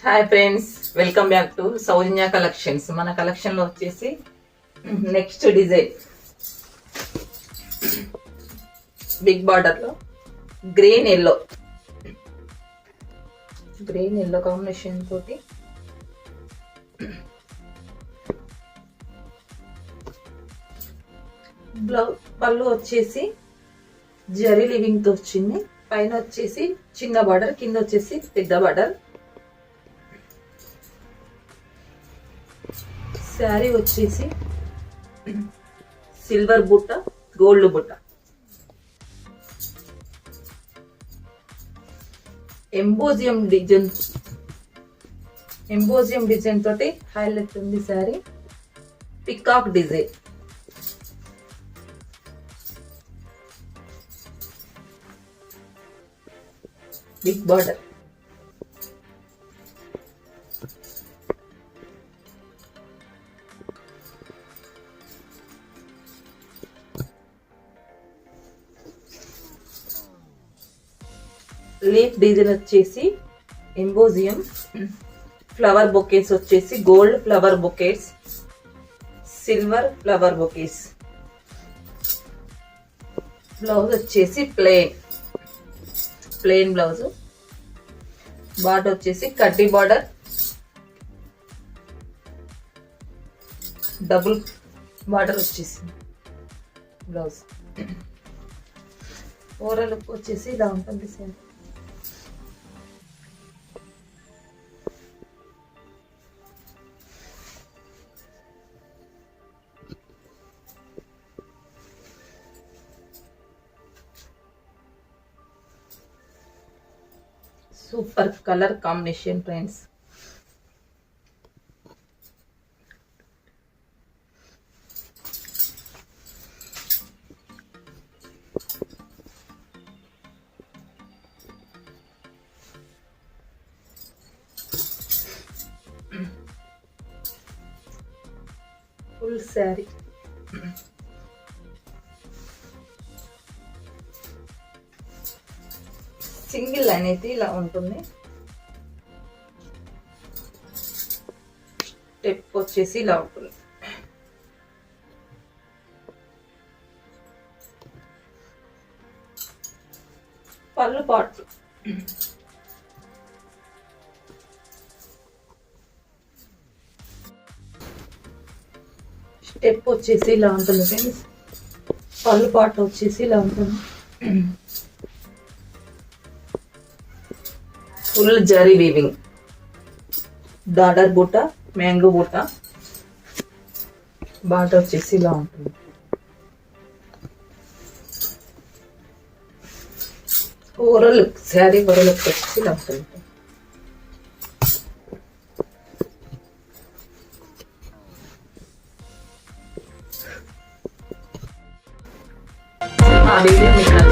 Hi friends, welcome back to Soujanya collections. మన collection లో వచ్చేసి నెక్స్ట్ డిజైన్ బిగ్ బార్డర్ లో గ్రీన్ ఎల్లో కాంబినేషన్ తోటి పళ్ళు వచ్చేసి జరీ లివింగ్ తో వచ్చింది. పైన వచ్చేసి చిన్న బార్డర్, కింద వచ్చేసి పెద్ద బార్డర్. శారీ వచ్చేసి సిల్వర్ బుట్ట, గోల్డ్ బుట్ట, ఎంబోజియం డిజైన్ తోటి హైలైట్ ఉంది sari. Peacock design, big border, leaf design వచ్చేసి ఎంబోజియం, ఫ్లవర్ బొకేస్ వచ్చేసి gold flower bouquets, silver flower bouquets. Blouse వచ్చేసి ప్లెయిన్ బ్లౌజ్. బార్డర్ వచ్చేసి కడ్డీ బార్డర్, డబుల్ బార్డర్ వచ్చేసి బ్లౌజ్. ఓవరాల్ లుక్ వచ్చేసి ఇలా ఉంటుంది sir. Super colour combination friends. Full sari single line అయితే ఇలా ఉంటుంది. స్టెప్ వచ్చేసి ఇలా ఉంటుంది. పళ్ళు పాటు స్టెప్ వచ్చేసి ఇలా ఉంటుంది ఫ్రెండ్స్. పళ్ళు పాటు వచ్చేసి ఇలా ఉంటుంది. Full zari weaving, dollar buta, mango buta. Border వచ్చేసి ఇలా ఉంటుంది. ఓవరాల్ శారీ ఓవరాల్ వచ్చేసి ఇలా ఉంటుంది. ఆ వీడియో మీకు